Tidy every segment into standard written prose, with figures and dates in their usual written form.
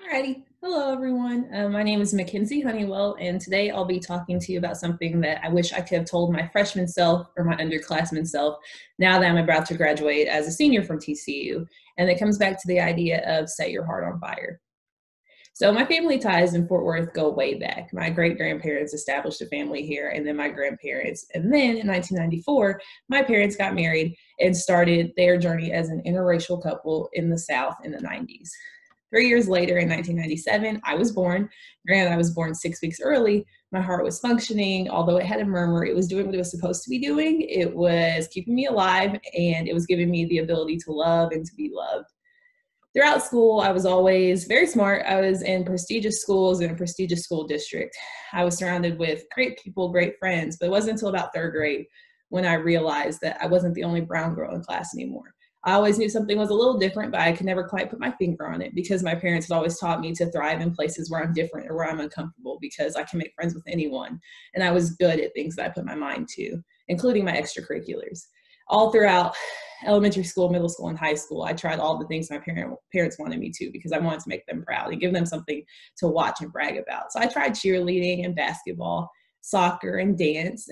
Alrighty. Hello, everyone. My name is Makenzie Honeywell, and today I'll be talking to you about something that I wish I could have told my freshman self or my underclassman self now that I'm about to graduate as a senior from TCU. And it comes back to the idea of set your heart on fire. So, my family ties in Fort Worth go way back. My great grandparents established a family here, and then my grandparents. And then in 1994, my parents got married and started their journey as an interracial couple in the South in the 90s. 3 years later, in 1997, I was born. Granted, I was born 6 weeks early. My heart was functioning. Although it had a murmur, it was doing what it was supposed to be doing. It was keeping me alive, and it was giving me the ability to love and to be loved. Throughout school, I was always very smart. I was in prestigious schools in a prestigious school district. I was surrounded with great people, great friends, but it wasn't until about third grade when I realized that I wasn't the only brown girl in class anymore. I always knew something was a little different, but I could never quite put my finger on it because my parents had always taught me to thrive in places where I'm different or where I'm uncomfortable because I can make friends with anyone. And I was good at things that I put my mind to, including my extracurriculars. All throughout elementary school, middle school, and high school, I tried all the things my parents wanted me to because I wanted to make them proud and give them something to watch and brag about. So I tried cheerleading and basketball, soccer, and dance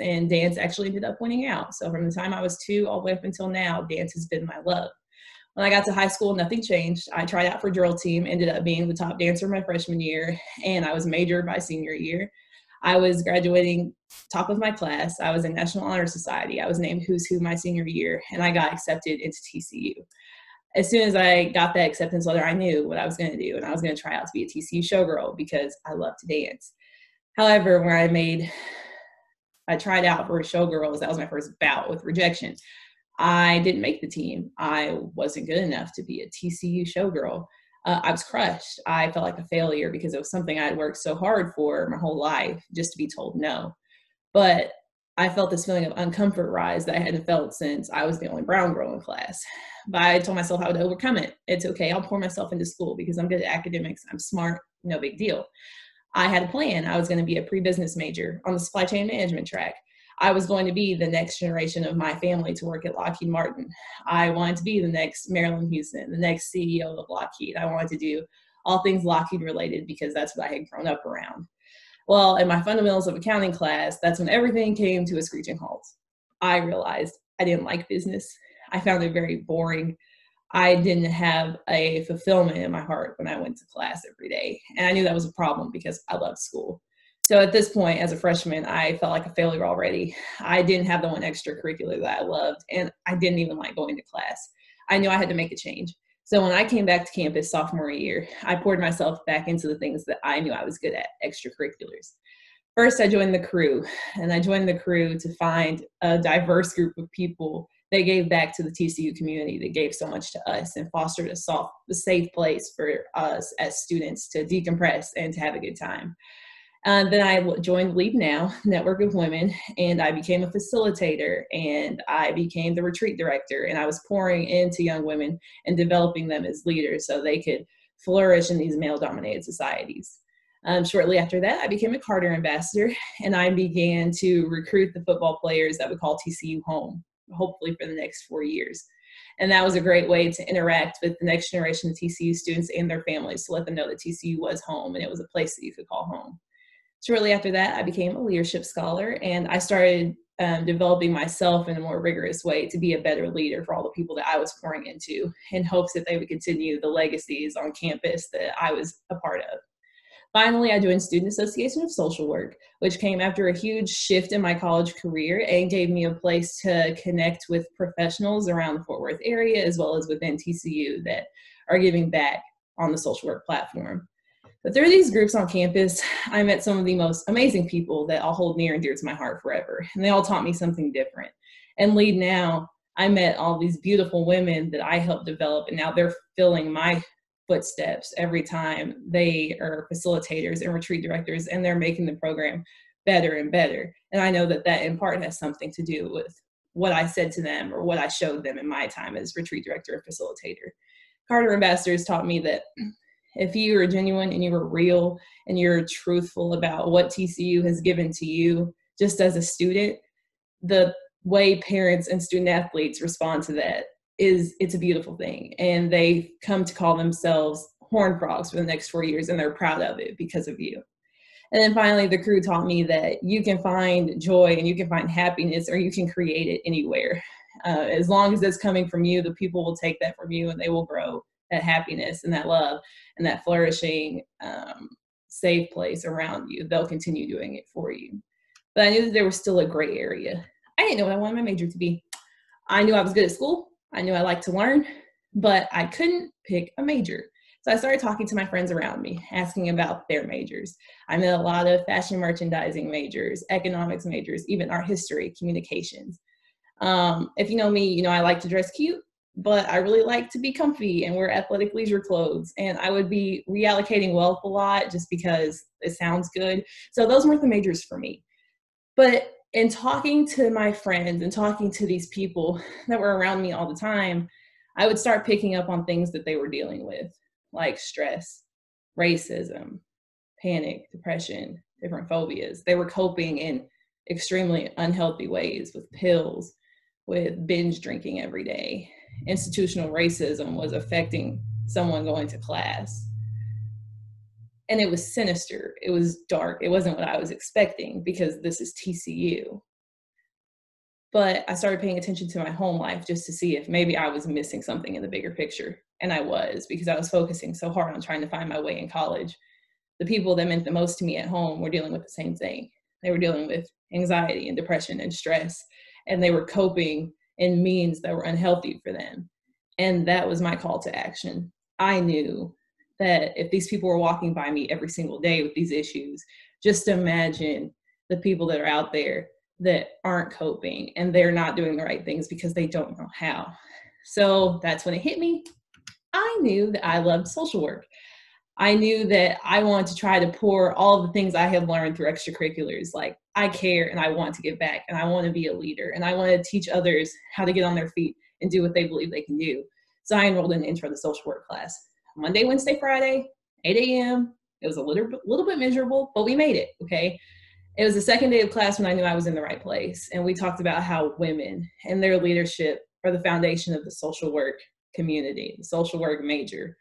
actually ended up winning out. So from the time I was 2 all the way up until now, dance has been my love. When I got to high school, nothing changed. I tried out for drill team, ended up being the top dancer my freshman year, and I was majored by senior year. I was graduating top of my class. I was in National Honor Society. I was named Who's Who my senior year, and I got accepted into TCU. As soon as I got that acceptance letter, I knew what I was going to do, and I was going to try out to be a TCU showgirl because I love to dance. However, when I tried out for showgirls, that was my first bout with rejection. I didn't make the team. I wasn't good enough to be a TCU showgirl. I was crushed. I felt like a failure because it was something I had worked so hard for my whole life just to be told no. But I felt this feeling of uncomfort rise that I hadn't felt since I was the only brown girl in class. But I told myself I would overcome it. It's okay. I'll pour myself into school because I'm good at academics. I'm smart. No big deal. I had a plan. I was going to be a pre-business major on the supply chain management track. I was going to be the next generation of my family to work at Lockheed Martin. I wanted to be the next Marilyn Houston, the next CEO of Lockheed. I wanted to do all things Lockheed related because that's what I had grown up around. Well, in my fundamentals of accounting class, that's when everything came to a screeching halt. I realized I didn't like business. I found it very boring. I didn't have a fulfillment in my heart when I went to class every day. And I knew that was a problem because I loved school. So at this point, as a freshman, I felt like a failure already. I didn't have the one extracurricular that I loved, and I didn't even like going to class. I knew I had to make a change. So when I came back to campus sophomore year, I poured myself back into the things that I knew I was good at, extracurriculars. First, I joined the crew, and I joined the crew to find a diverse group of people that gave back to the TCU community, that gave so much to us and fostered a safe place for us as students to decompress and to have a good time. Then I joined Lead Now, Network of Women, and I became a facilitator, and I became the retreat director, and I was pouring into young women and developing them as leaders so they could flourish in these male-dominated societies. Shortly after that, I became a Carter ambassador, and I began to recruit the football players that would call TCU home, hopefully for the next 4 years. And that was a great way to interact with the next generation of TCU students and their families to let them know that TCU was home and it was a place that you could call home. Shortly after that, I became a leadership scholar, and I started developing myself in a more rigorous way to be a better leader for all the people that I was pouring into in hopes that they would continue the legacies on campus that I was a part of. Finally, I joined Student Association of Social Work, which came after a huge shift in my college career and gave me a place to connect with professionals around the Fort Worth area as well as within TCU that are giving back on the social work platform. But through these groups on campus, I met some of the most amazing people that I'll hold near and dear to my heart forever. And they all taught me something different. And Lead Now, I met all these beautiful women that I helped develop, and now they're filling my footsteps every time they are facilitators and retreat directors, and they're making the program better and better. And I know that that in part has something to do with what I said to them or what I showed them in my time as retreat director and facilitator. Carter ambassadors taught me that if you are genuine and you are real and you're truthful about what TCU has given to you just as a student, the way parents and student athletes respond to that it's a beautiful thing. And they come to call themselves horned frogs for the next 4 years, and they're proud of it because of you. And then finally, the crew taught me that you can find joy and you can find happiness, or you can create it anywhere. As long as it's coming from you, the people will take that from you and they will grow that happiness and that love and that flourishing, safe place around you. They'll continue doing it for you. But I knew that there was still a gray area. I didn't know what I wanted my major to be. I knew I was good at school. I knew I liked to learn, but I couldn't pick a major. So I started talking to my friends around me, asking about their majors. I met a lot of fashion merchandising majors, economics majors, even art history, communications. If you know me, you know I like to dress cute, but I really like to be comfy and wear athletic leisure clothes. And I would be reallocating wealth a lot just because it sounds good. So those weren't the majors for me. But in talking to my friends and talking to these people that were around me all the time, I would start picking up on things that they were dealing with, like stress, racism, panic, depression, different phobias. They were coping in extremely unhealthy ways with pills, with binge drinking every day. Institutional racism was affecting someone going to class. And it was sinister. It was dark. It wasn't what I was expecting because this is TCU. But I started paying attention to my home life just to see if maybe I was missing something in the bigger picture. And I was, because I was focusing so hard on trying to find my way in college. The people that meant the most to me at home were dealing with the same thing. They were dealing with anxiety and depression and stress, and they were coping in means that were unhealthy for them. And that was my call to action. I knew that if these people were walking by me every single day with these issues, just imagine the people that are out there that aren't coping and they're not doing the right things because they don't know how. So that's when it hit me. I knew that I loved social work. I knew that I wanted to try to pour all the things I have learned through extracurriculars. Like, I care and I want to give back and I want to be a leader and I want to teach others how to get on their feet and do what they believe they can do. So I enrolled in the Intro to Social Work class. Monday, Wednesday, Friday, 8 a.m. It was a little bit miserable, but we made it, okay? It was the second day of class when I knew I was in the right place. And we talked about how women and their leadership are the foundation of the social work community, the social work major,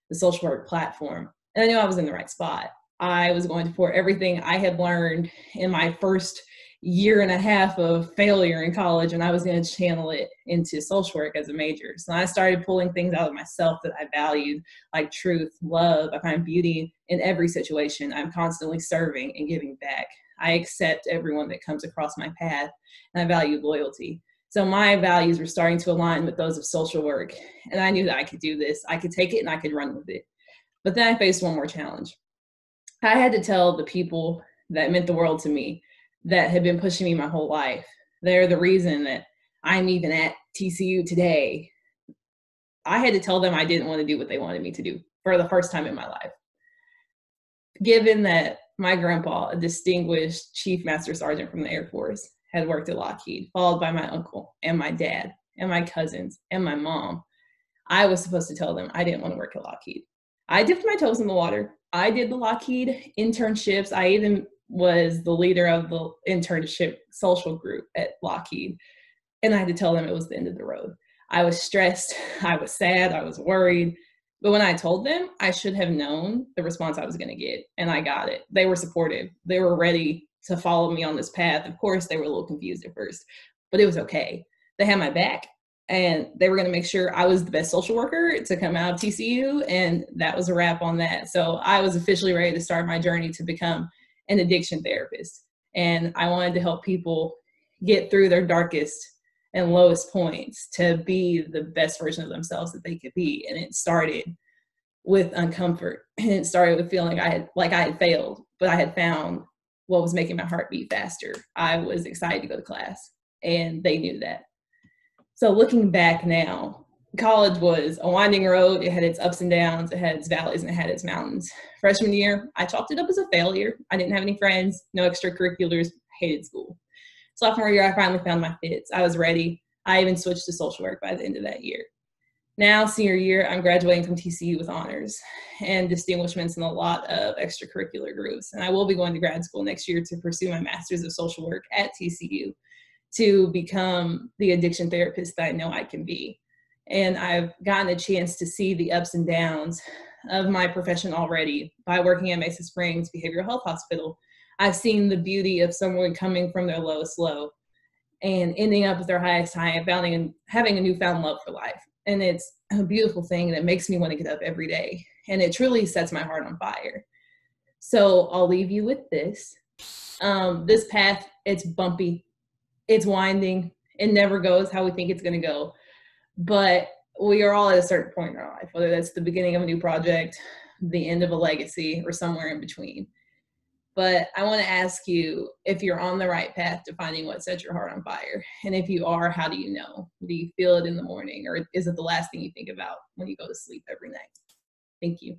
the social work platform. And I knew I was in the right spot. I was going to pour everything I had learned in my first year and a half of failure in college, and I was going to channel it into social work as a major. So I started pulling things out of myself that I valued, like truth, love. I find beauty in every situation. I'm constantly serving and giving back. I accept everyone that comes across my path, and I value loyalty. So my values were starting to align with those of social work, and I knew that I could do this. I could take it and I could run with it. But then I faced one more challenge. I had to tell the people that meant the world to me, that had been pushing me my whole life. They're the reason that I'm even at TCU today. I had to tell them I didn't want to do what they wanted me to do for the first time in my life. Given that my grandpa, a distinguished Chief Master Sergeant from the Air Force, had worked at Lockheed, followed by my uncle and my dad and my cousins and my mom, I was supposed to tell them I didn't want to work at Lockheed. I dipped my toes in the water. I did the Lockheed internships. I even was the leader of the internship social group at Lockheed. And I had to tell them it was the end of the road. I was stressed. I was sad. I was worried. But when I told them, I should have known the response I was going to get. And I got it. They were supportive. They were ready to follow me on this path. Of course, they were a little confused at first, but it was okay. They had my back. And they were going to make sure I was the best social worker to come out of TCU. And that was a wrap on that. So I was officially ready to start my journey to become an addiction therapist. And I wanted to help people get through their darkest and lowest points to be the best version of themselves that they could be. And it started with uncomfort. And it started with feeling I had failed, but I had found what was making my heart beat faster. I was excited to go to class, and they knew that. So looking back now, college was a winding road. It had its ups and downs. It had its valleys and it had its mountains. Freshman year, I chalked it up as a failure. I didn't have any friends, no extracurriculars, hated school. Sophomore year, I finally found my fits. I was ready. I even switched to social work by the end of that year. Now, senior year, I'm graduating from TCU with honors and distinguishments in a lot of extracurricular groups. And I will be going to grad school next year to pursue my master's of social work at TCU to become the addiction therapist that I know I can be. And I've gotten a chance to see the ups and downs of my profession already by working at Mesa Springs Behavioral Health Hospital. I've seen the beauty of someone coming from their lowest low and ending up with their highest high and having a newfound love for life. And it's a beautiful thing, and it makes me want to get up every day. And it truly sets my heart on fire. So I'll leave you with this. This path, it's bumpy, it's winding, it never goes how we think it's going to go. But we are all at a certain point in our life, whether that's the beginning of a new project, the end of a legacy, or somewhere in between. But I want to ask you if you're on the right path to finding what sets your heart on fire. And if you are, how do you know? Do you feel it in the morning, or is it the last thing you think about when you go to sleep every night? Thank you.